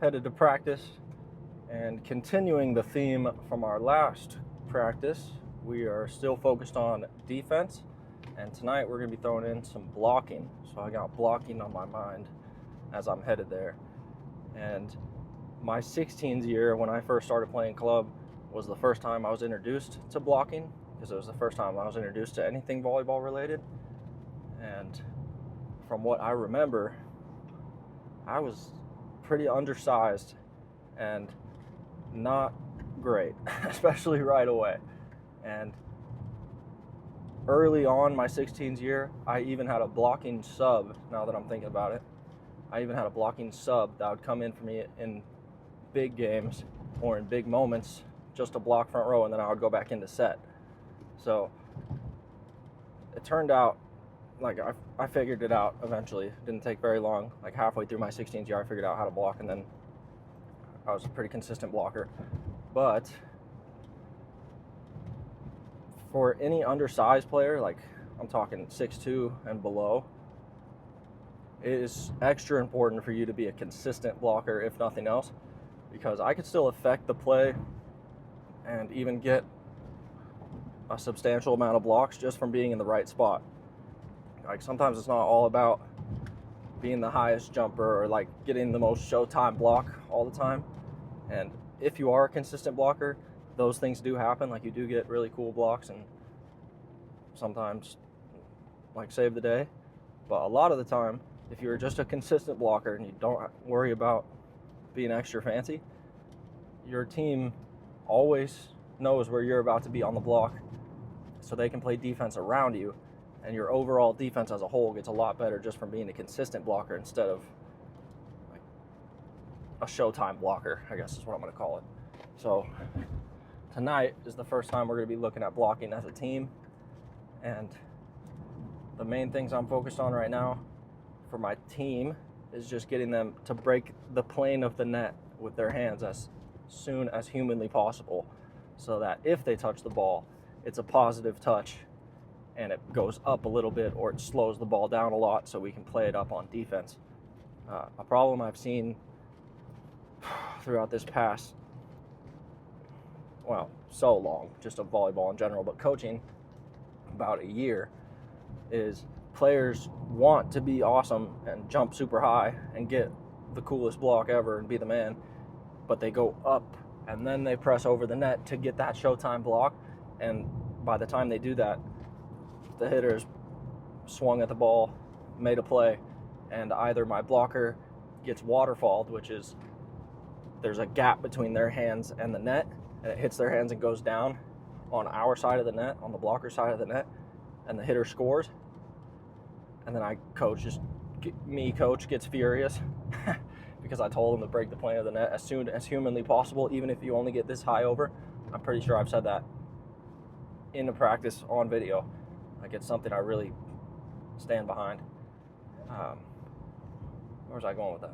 headed to practice, and continuing the theme from our last practice, we are still focused on defense, and tonight we're going to be throwing in some blocking. So I got blocking on my mind as I'm headed there. And my 16th year, when I first started playing club, was the first time I was introduced to blocking, because it was the first time I was introduced to anything volleyball related. And from what I remember, I was pretty undersized and not great, especially right away. And early on my 16th year, I even had a blocking sub. Now that I'm thinking about it, I even had a blocking sub that would come in for me in big games or in big moments just to block front row, and then I would go back into set. So it turned out like I figured it out eventually. It didn't take very long. Like halfway through my 16th year, I figured out how to block, and then I was a pretty consistent blocker. But for any undersized player, like I'm talking 6'2" and below, it is extra important for you to be a consistent blocker, if nothing else, because I could still affect the play and even get a substantial amount of blocks just from being in the right spot. Like sometimes it's not all about being the highest jumper or like getting the most showtime block all the time. And if you are a consistent blocker, those things do happen. Like you do get really cool blocks and sometimes like save the day. But a lot of the time, if you're just a consistent blocker and you don't worry about being extra fancy, your team always knows where you're about to be on the block, so they can play defense around you, and your overall defense as a whole gets a lot better just from being a consistent blocker instead of like a showtime blocker, I guess is what I'm going to call it. So tonight is the first time we're going to be looking at blocking as a team, and the main things I'm focused on right now for my team is just getting them to break the plane of the net with their hands as soon as humanly possible, so that if they touch the ball, it's a positive touch and it goes up a little bit, or it slows the ball down a lot so we can play it up on defense. A problem I've seen throughout this past, well, so long, just of volleyball in general, but coaching about a year, is players want to be awesome and jump super high and get the coolest block ever and be the man, but they go up and then they press over the net to get that showtime block, and by the time they do that, the hitter's swung at the ball, made a play, and either my blocker gets waterfalled, which is there's a gap between their hands and the net, and it hits their hands and goes down on our side of the net, on the blocker side of the net, and the hitter scores. And then coach gets furious because I told him to break the plane of the net as soon as humanly possible, even if you only get this high over. I'm pretty sure I've said that in the practice on video. Like, it's something I really stand behind. Where was I going with that?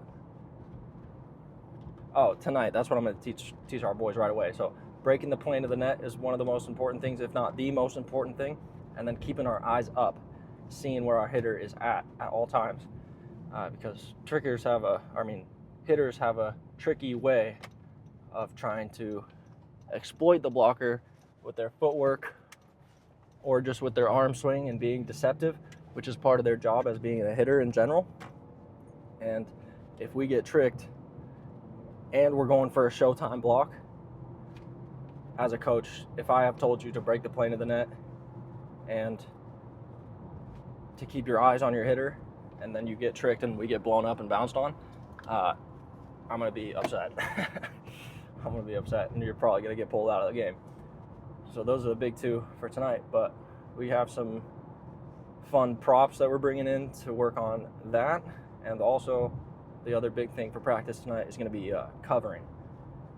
Oh, tonight, that's what I'm going to teach our boys right away. So breaking the plane of the net is one of the most important things, if not the most important thing. And then keeping our eyes up, seeing where our hitter is at all times. Because hitters have a tricky way of trying to exploit the blocker with their footwork or just with their arm swing and being deceptive, which is part of their job as being a hitter in general. And if we get tricked and we're going for a showtime block, as a coach, if I have told you to break the plane of the net and to keep your eyes on your hitter, and then you get tricked and we get blown up and bounced on, I'm going to be upset. I'm going to be upset, and you're probably going to get pulled out of the game. So those are the big two for tonight, but we have some fun props that we're bringing in to work on that, and also the other big thing for practice tonight is going to be covering.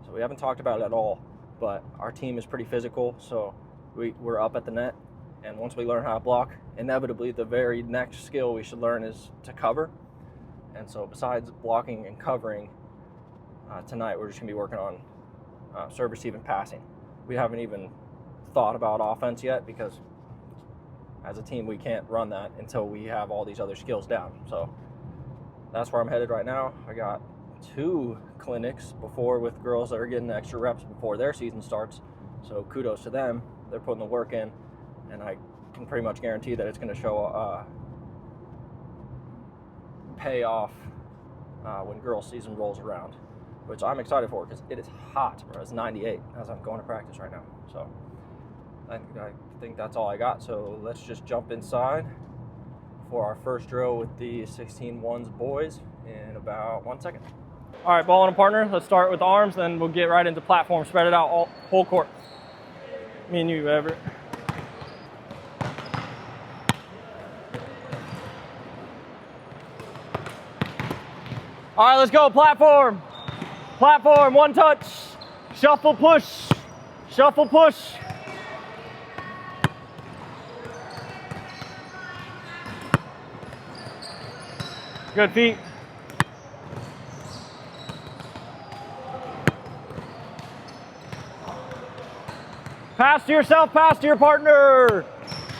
So we haven't talked about it at all, but our team is pretty physical, so we're up at the net, and once we learn how to block, inevitably the very next skill we should learn is to cover. And so besides blocking and covering, tonight we're just going to be working on serve, receive, and passing. We haven't even thought about offense yet, because as a team we can't run that until we have all these other skills down. So that's where I'm headed right now. I got 2 clinics before with girls that are getting extra reps before their season starts. So kudos to them. They're putting the work in, and I can pretty much guarantee that it's going to show pay off when girls season rolls around, which I'm excited for because it is hot, bro. It's 98 as I'm going to practice right now. So I think that's all I got. So let's just jump inside for our first drill with the 16-1s boys in about 1 second. All right, ball and a partner. Let's start with arms, then we'll get right into platform. Spread it out, whole court. Me and you, Everett. All right, let's go, platform. Platform, 1 touch. Shuffle, push. Shuffle, push. Good feet. Pass to yourself, pass to your partner.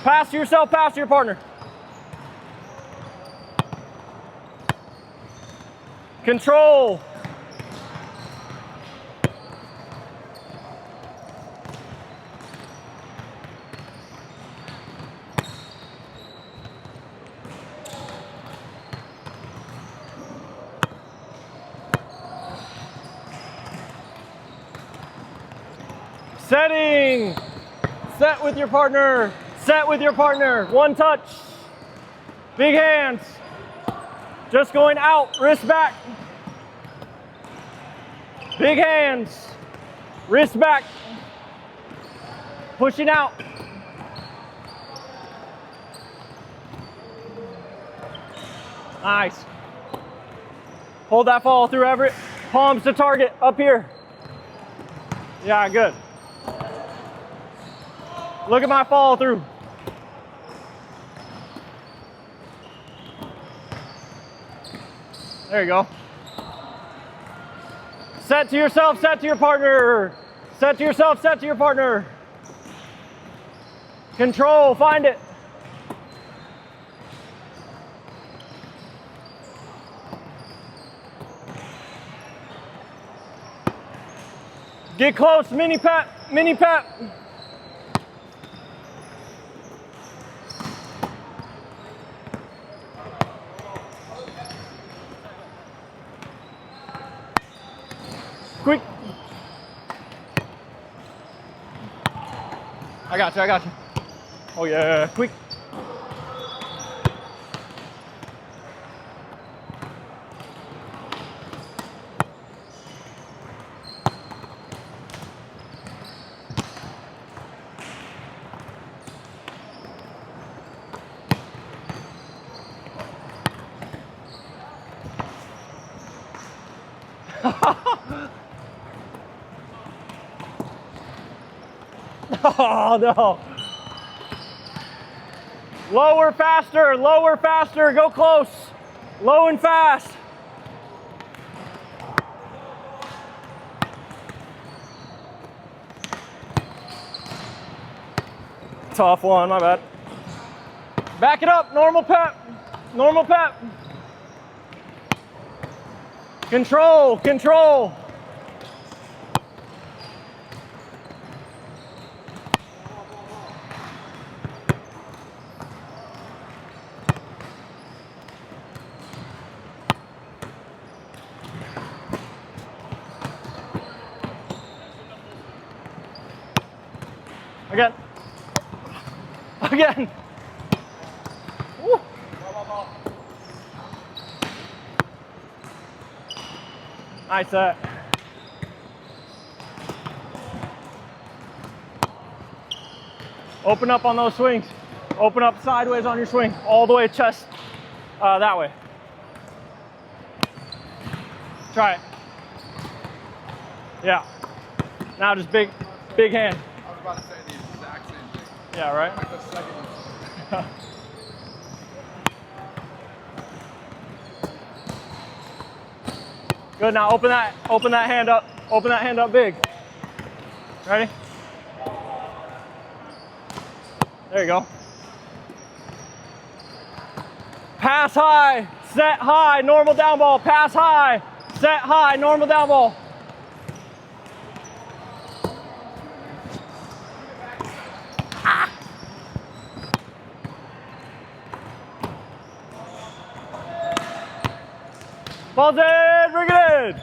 Pass to yourself, pass to your partner. Control. Setting. Set with your partner. Set with your partner. 1 touch. Big hands. Just going out. Wrist back. Big hands. Wrist back. Pushing out. Nice. Hold that follow through, Everett. Palms to target. Up here. Yeah, good. Look at my follow through. There you go. Set to yourself, set to your partner. Set to yourself, set to your partner. Control, find it. Get close, mini pep, mini pep. Quick. I got you, I got you. Oh yeah, quick. Oh no. Lower faster, go close. Low and fast. Tough one, my bad. Back it up, normal pep, normal pep. Control, control. Again. Again. Woo. Nice set. Open up on those swings. Open up sideways on your swing. All the way chest that way. Try it. Yeah. Now just big hand. I was about to say the exact same thing. Yeah, right? Like the second one. Good, now open that hand up. Open that hand up big. Ready? There you go. Pass high, set high, normal down ball, pass high, Set high, normal down ball. Ball's in, bring it in.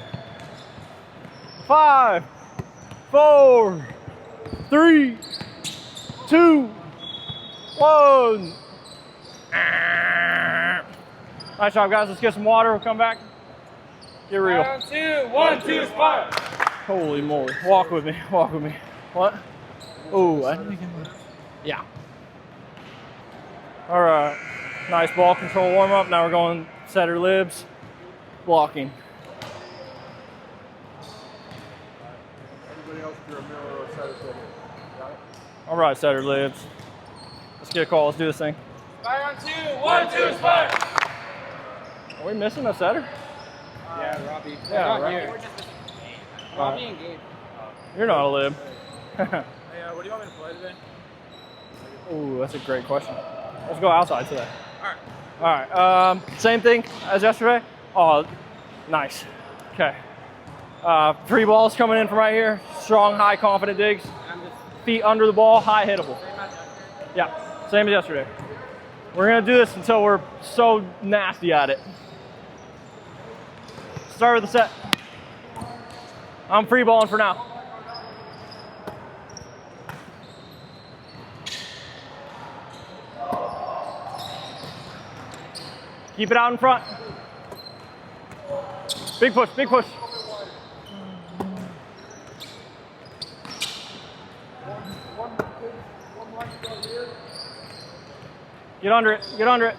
5, 4, 3, 2, 1. Nice job, guys. Let's get some water. We'll come back. Get real. Round 2, 1, 2, Spartans. Holy moly. Walk with me. Walk with me. What? Oh, I didn't get it. Yeah. All right. Nice ball control warm up. Now we're going setter libs, blocking. Everybody else do a middle or setter setter. Got it? All right, setter libs. Let's get a call. Let's do this thing. Round 2, 1, 2, Spartans. Are we missing a setter? Yeah, Robbie. Yeah, Not right. here. Robbie and Gabe. You're not a lib. Hey, what do you want me to play today? Ooh, that's a great question. Let's go outside today. All right. All right. Same thing as yesterday. Oh, nice. Okay. 3 balls coming in from right here. Strong, high, confident digs. I'm just Feet under the ball, high hittable. same as yesterday. Yeah, same as yesterday. We're gonna do this until we're so nasty at it. Start with the set. I'm free balling for now. Keep it out in front. Big push, big push. Get under it, get under it.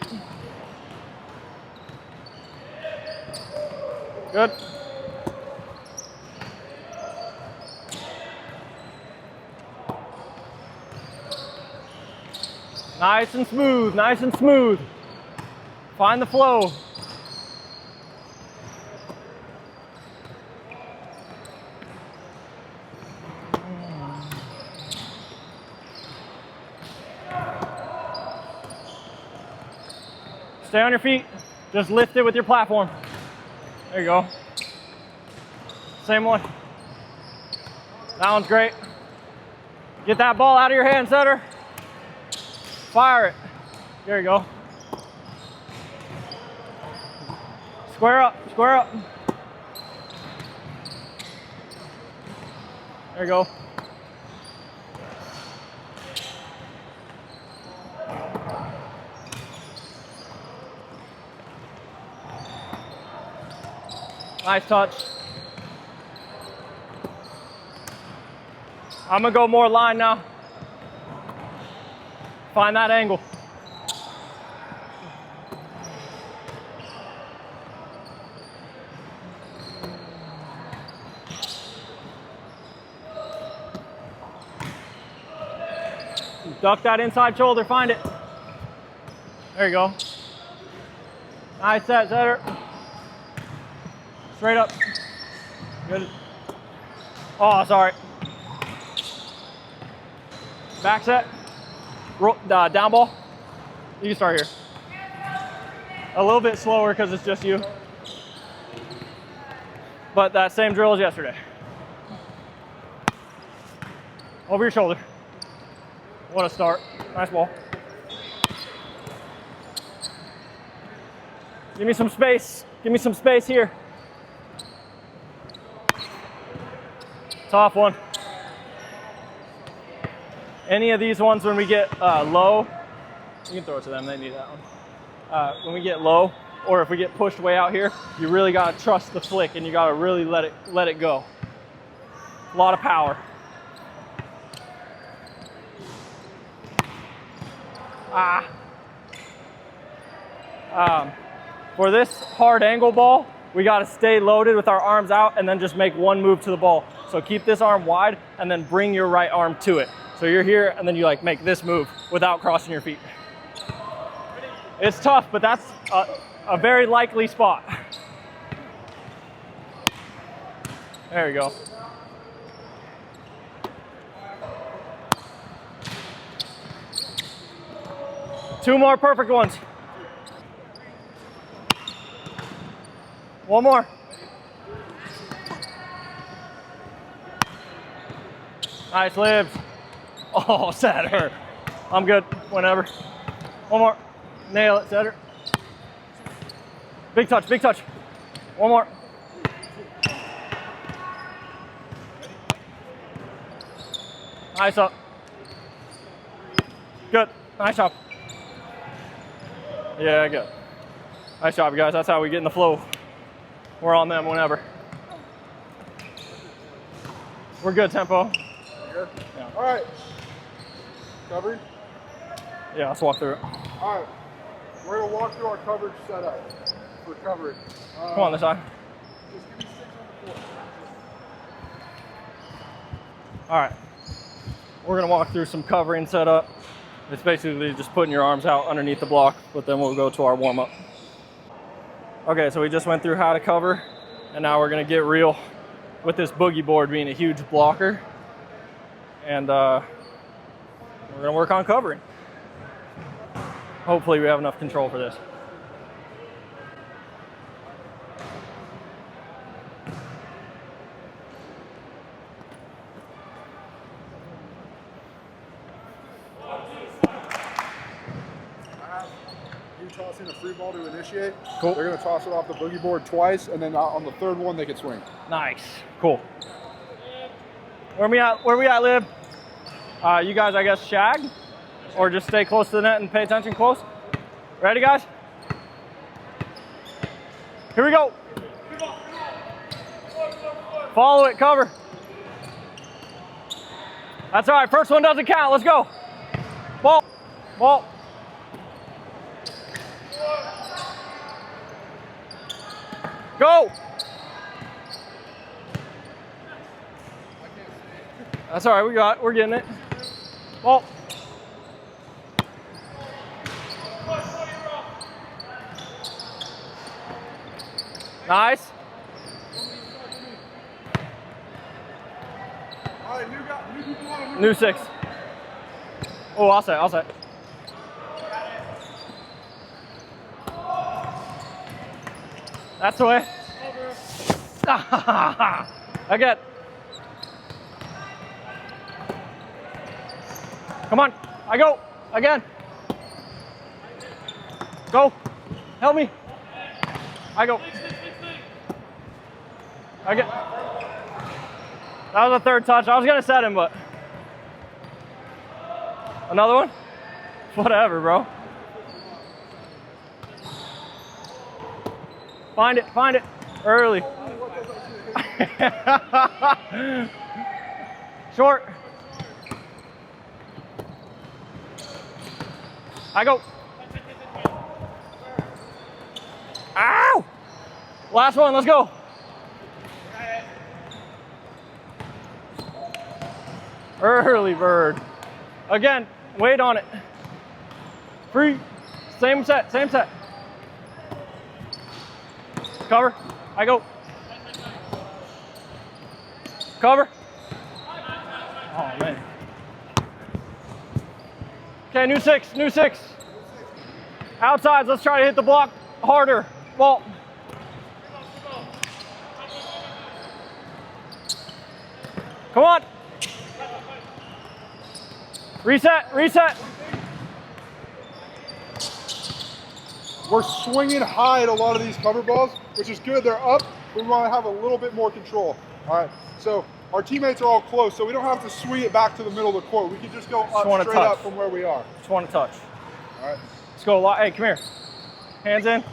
Good. Nice and smooth, nice and smooth. Find the flow. Stay on your feet. Just lift it with your platform. There you go. Same one. That one's great. Get that ball out of your hand, setter. Fire it. There you go. Square up, square up. There you go. Nice touch. I'm gonna go more line now. Find that angle. Duck that inside shoulder, find it. There you go. Nice set, setter. Straight up. Good. Oh, sorry. Back set. Down ball. You can start here. A little bit slower because it's just you. But that same drill as yesterday. Over your shoulder. What a start. Nice ball. Give me some space. Give me some space here. Tough one. Any of these ones when we get low, you can throw it to them, they need that one. When we get low, or if we get pushed way out here, you really gotta trust the flick and you gotta really let it go. A lot of power. For this hard angle ball, we gotta stay loaded with our arms out and then just make one move to the ball. So keep this arm wide and then bring your right arm to it. So you're here and then you like make this move without crossing your feet. It's tough, but that's a very likely spot. There you go. Two more perfect ones. One more. Nice, Libs. Oh, setter. I'm good, whenever. One more. Nail it, setter. Big touch, big touch. One more. Nice up. Good. Nice job. Yeah, good. Nice job, guys. That's how we get in the flow. We're on them whenever. We're good, tempo. Good? Yeah. All right. Covered? Yeah, let's walk through it. All right. We're going to walk through our coverage setup for coverage. Come on this side. Just give me 6 on the floor. All right. We're going to walk through some covering setup. It's basically just putting your arms out underneath the block, but then we'll go to our warm-up. Okay, so we just went through how to cover, and now we're going to get real with this boogie board being a huge blocker. And we're going to work on covering. Hopefully we have enough control for this. You tossing a free ball to initiate. Cool. They're going to toss it off the boogie board twice, and then on the third one, they can swing. Nice. Cool. Where we at, Lib? You guys, I guess, shag? Or just stay close to the net and pay attention close? Ready, guys? Here we go. Follow it, cover. That's all right. First one doesn't count. Let's go. Ball. Ball. Go. That's all right. We're getting it. Ball. Nice. All right, new people on. New 6. Oh, I'll say. That's the way. Again. Come on. I go. Again. Go. Help me. I go. Again. That was a third touch. I was going to set him, but. Another one? Whatever, bro. Find it early. Short. I go. Ow! Last one, let's go. Early bird. Again, weight on it. Free. Same set. Cover. I go. Cover. Oh, man. Okay, new six. Outsides, let's try to hit the block harder. Ball. Come on. Reset. We're swinging high at a lot of these cover balls, which is good. They're up. We want to have a little bit more control. All right. So our teammates are all close, so we don't have to swing it back to the middle of the court. We can just go up straight up from where we are. Just want to touch. All right. Let's go. Hey, come here. Hands in.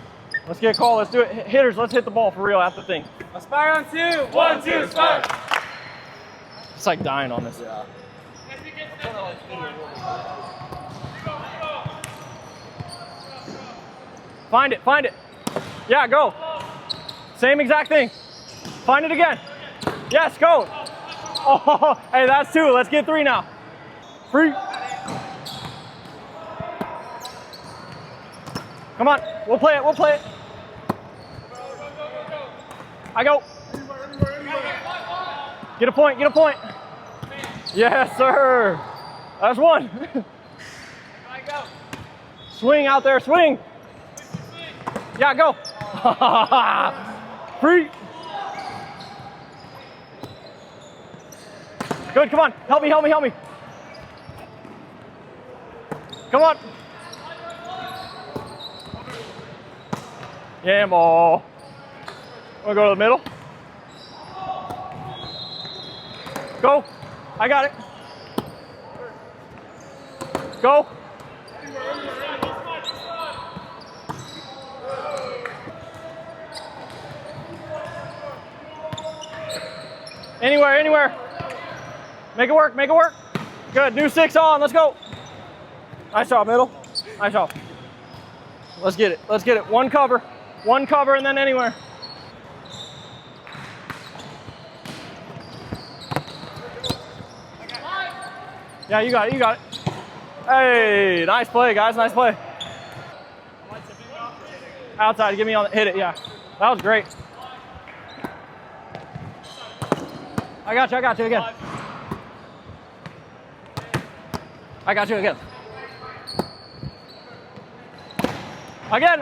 Let's get a call. Let's do it. Hitters, let's hit the ball for real at the thing. Aspire on 2. 1, 2, aspire. It's like dying on this. Yeah. Find it. Yeah, go. Same exact thing. Find it again. Yes, go. Oh, hey, that's 2. Let's get 3 now. Free. Come on, we'll play it. I go. Get a point. Yes, sir. That's 1. I go. Swing out there, swing. Yeah, go. Free. Good, come on. Help me, help me, help me. Come on. Yeah, ball. Wanna go to the middle? Go. I got it. Go. Anywhere, anywhere. Make it work, make it work. Good, new 6 on, let's go. Nice job, middle. Nice job. Let's get it, let's get it. One cover and then anywhere. Yeah, you got it, you got it. Hey, nice play, guys, nice play. Outside, give me on, hit it, yeah. That was great. I got you again. I got you again. Again.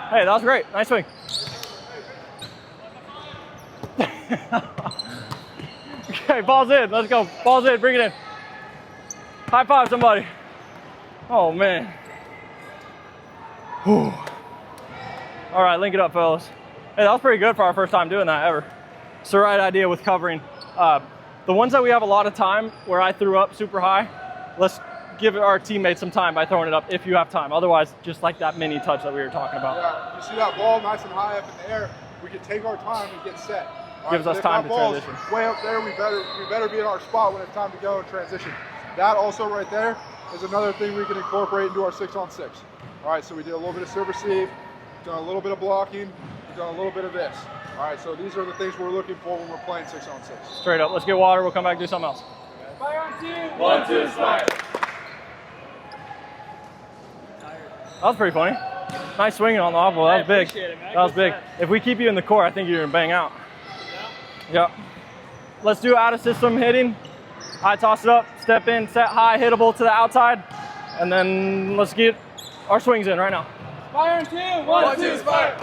Hey, that was great. Nice swing. Okay, ball's in. Let's go. Ball's in. Bring it in. High five somebody. Oh, man. Whew. All right, link it up, fellas. Hey, that was pretty good for our first time doing that ever. It's the right idea with covering. The ones that we have a lot of time where I threw up super high, let's give our teammates some time by throwing it up if you have time. Otherwise, just like that mini touch that we were talking about. Yeah, you see that ball nice and high up in the air, we can take our time and get set. Gives us time to transition. Way up there, we better be in our spot when it's time to go and transition. That also right there is another thing we can incorporate into our 6-on-6. All right, so we did a little bit of serve receive, done a little bit of blocking, done a little bit of this. All right, so these are the things we're looking for when we're playing 6-on-6. Straight up, let's get water, we'll come back and do something else. Fire on 2. 1, 2, fire. That was pretty funny. Nice swinging on the off ball, that was big. Appreciate it, man. That was Good big. set. If we keep you in the core, I think you're gonna bang out. Yep. Let's do out of system hitting. I toss it up, step in, set high, hittable to the outside, and then let's get our swings in right now. Fire on 2. 1, 2, fire.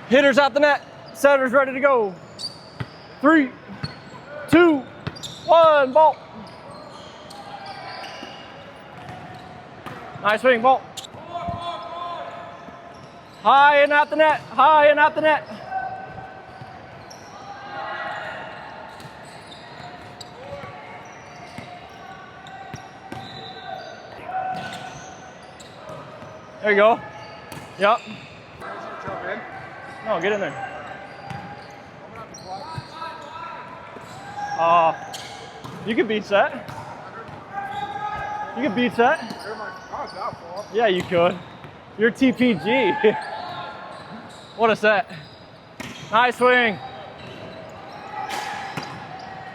Hitters out the net, setters ready to go. 3, 2, 1, ball. Nice swing, ball. High and out the net, high and out the net. There you go. Yep. Jump in. No, get in there. You can beat set. You can beat set. Not that far. Yeah, you could. You're TPG. What a set. Nice swing.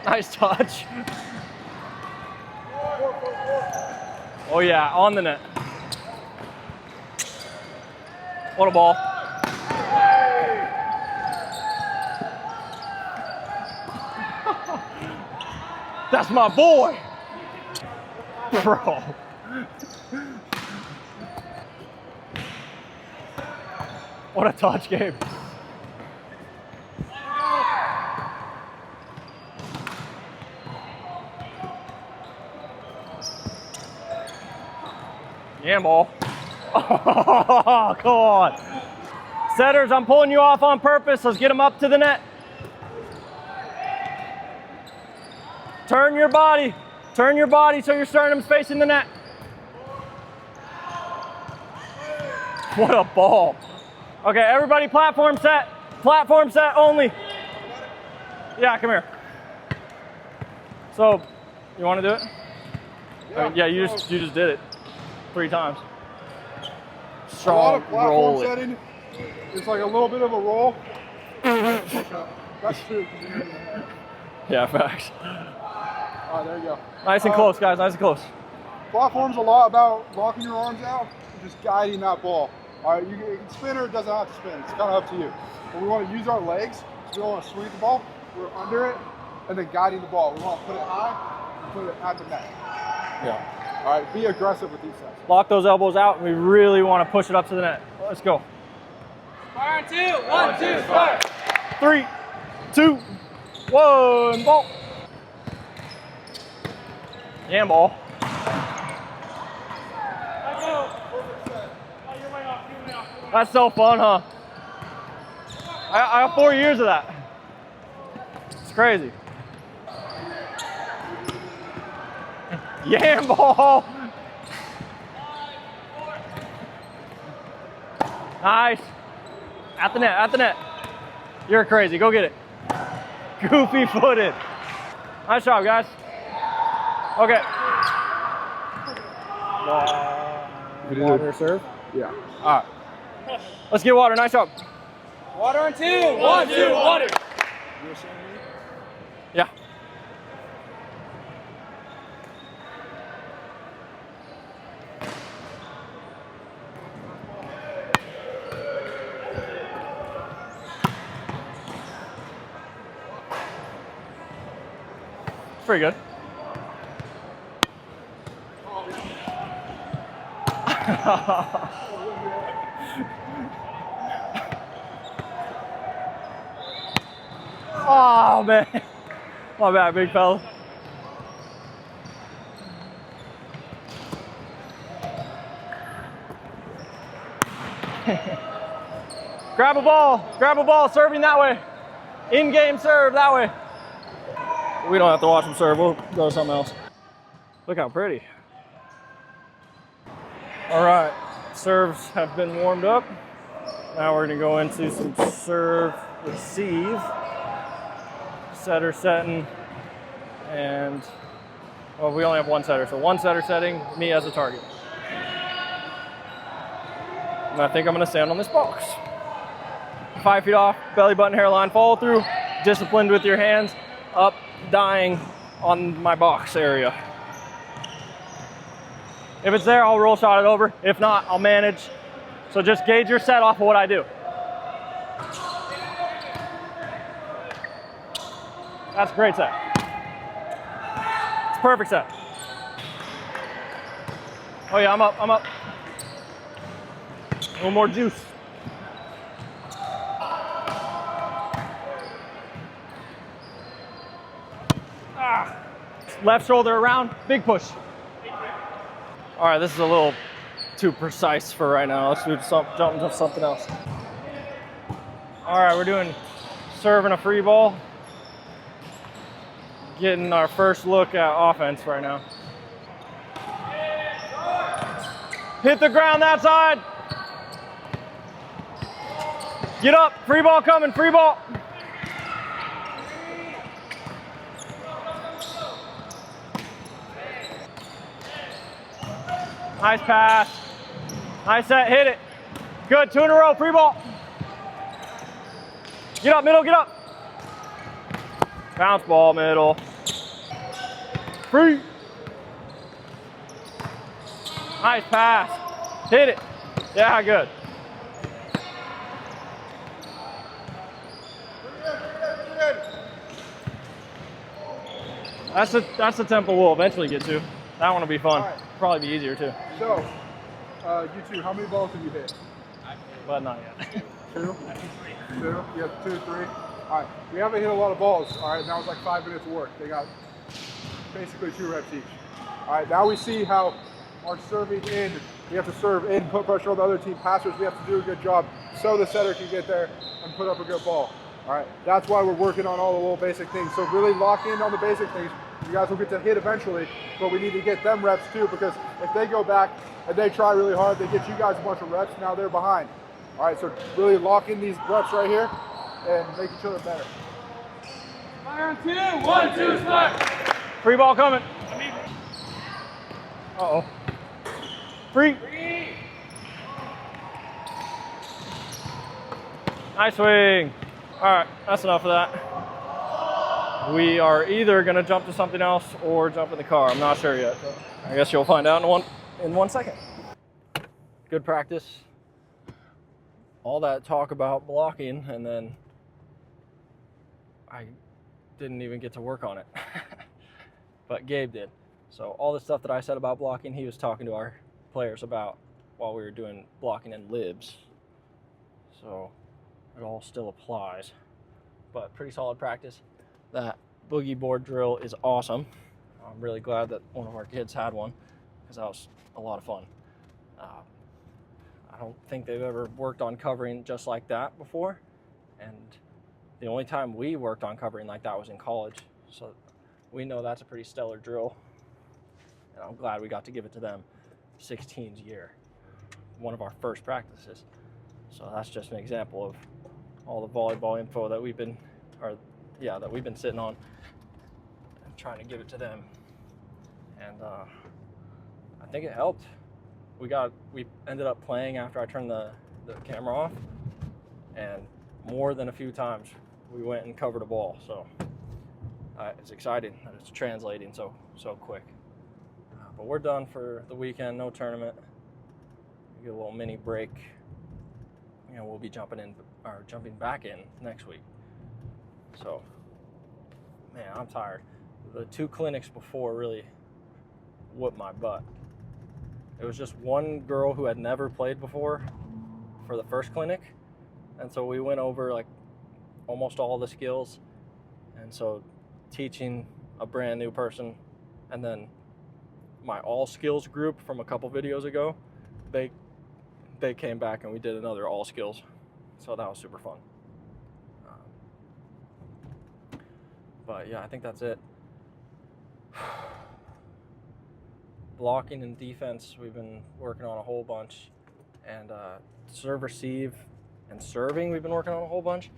Nice touch. Oh yeah, on the net. What a ball. That's my boy. Bro. What a touch game. Yeah, ball. Oh, come on. Setters, I'm pulling you off on purpose. Let's get them up to the net. Turn your body so your sternum's facing the net. What a ball. Okay, everybody platform set only. Yeah, come here. So, you want to do it? Yeah, you just did it 3 times. A lot of Strong platform roll it. setting. It's like a little bit of a roll. That's true. Yeah, facts. All right, there you go. Nice and close, guys, nice and close. Platform's a lot about locking your arms out and just guiding that ball. All right, you can spin or it doesn't have to spin. It's kind of up to you. But we want to use our legs. So we don't want to swing the ball. We're under it and then guiding the ball. We want to put it high and put it at the net. Yeah. All right, be aggressive with these sets. Lock those elbows out. We really want to push it up to the net. Let's go. Fire on 2. 1, 2, fire. 3, 2, 1, ball. Yam ball. That's so fun, huh? I have 4 years of that. It's crazy. Yam ball. Nice. At the net, at the net. You're crazy, go get it. Goofy footed. Nice job, guys. Okay. Water serve? Yeah. All right. Let's get water, nice job. Water on 2. 1, 2, water. Yeah. Pretty good. Oh man, my bad, big fella. Grab a ball, serving that way. In-game serve that way. We don't have to watch them serve, we'll go to something else. Look how pretty. All right, serves have been warmed up. Now we're gonna go into some serve receive. Setter setting, and well, we only have one setter, so one setter setting, me as a target. And I think I'm gonna stand on this box. 5 feet off, belly button, hairline, follow through, disciplined with your hands, up, dying on my box area. If it's there, I'll roll shot it over. If not, I'll manage. So just gauge your set off of what I do. That's a great set. It's a perfect set. Oh yeah, I'm up, I'm up. A little more juice. Left shoulder around, big push. All right, this is a little too precise for right now. Let's jump into something else. All right, we're doing serving a free ball. Getting our first look at offense right now. Hit the ground that side. Get up, free ball coming, free ball. Nice pass. Nice set, hit it. Good, 2 in a row, free ball. Get up, middle, get up. Bounce ball, middle. Free. Nice pass. Hit it. Yeah, good. That's the tempo we'll eventually get to. That one will be fun. Right. Probably be easier too. So, you two, how many balls have you hit? But not yet. 2? 2? You have 2, 3? All right, we haven't hit a lot of balls. All right, now it's like 5 minutes of work. They got basically 2 reps each. All right, now we see how our serving in, we have to serve in, put pressure on the other team passers. We have to do a good job so the setter can get there and put up a good ball. All right, that's why we're working on all the little basic things. So really lock in on the basic things. You guys will get to hit eventually, but we need to get them reps too, because if they go back and they try really hard, they get you guys a bunch of reps, now they're behind. All right, so really lock in these reps right here and make each other better. Fire on 2. 1, 2, start. Free ball coming. Uh-oh. Free. Nice swing. All right, that's enough of that. We are either gonna jump to something else or jump in the car. I'm not sure yet. So I guess you'll find out in one second. Good practice. All that talk about blocking, and then I didn't even get to work on it. But Gabe did. So all the stuff that I said about blocking, he was talking to our players about while we were doing blocking and libs. So it all still applies. But pretty solid practice. That boogie board drill is awesome. I'm really glad that one of our kids had one because that was a lot of fun. I don't think they've ever worked on covering just like that before, and the only time we worked on covering like that was in college, so we know that's a pretty stellar drill, and I'm glad we got to give it to them 16's year, one of our first practices. So that's just an example of all the volleyball info that we've been sitting on and trying to give it to them, and I think it helped. We ended up playing after I turned the camera off, and more than a few times we went and covered a ball. So it's exciting that it's translating so quick. But we're done for the weekend. No tournament. We get a little mini break. We'll be jumping back in next week. So, man, I'm tired. The 2 clinics before really whooped my butt. It was just one girl who had never played before for the first clinic, and so we went over like almost all the skills, and so teaching a brand new person, and then my all skills group from a couple videos ago, they came back and we did another all skills, so that was super fun. But yeah, I think that's it. Blocking and defense, we've been working on a whole bunch, and serve, receive, and serving, we've been working on a whole bunch.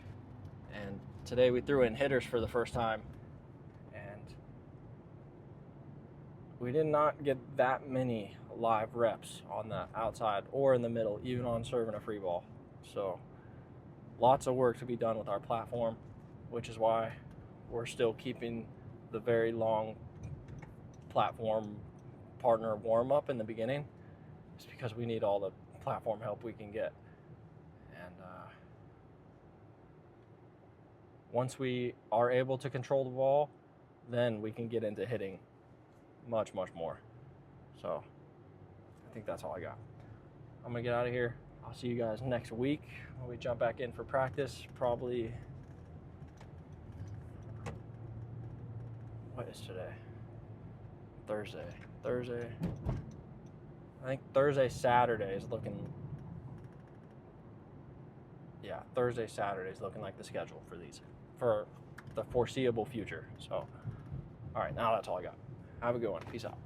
And today we threw in hitters for the first time, and we did not get that many live reps on the outside or in the middle, even on serving a free ball. So lots of work to be done with our platform, which is why we're still keeping the very long platform partner warm up in the beginning. It's because we need all the platform help we can get. And once we are able to control the ball, then we can get into hitting much more. So I think that's all I got. I'm gonna get out of here. I'll see you guys next week when we jump back in for practice. Probably, what is today? Thursday. I think Saturday is looking like the schedule for these for the foreseeable future. So, all right, now that's all I got. Have a good one. Peace out.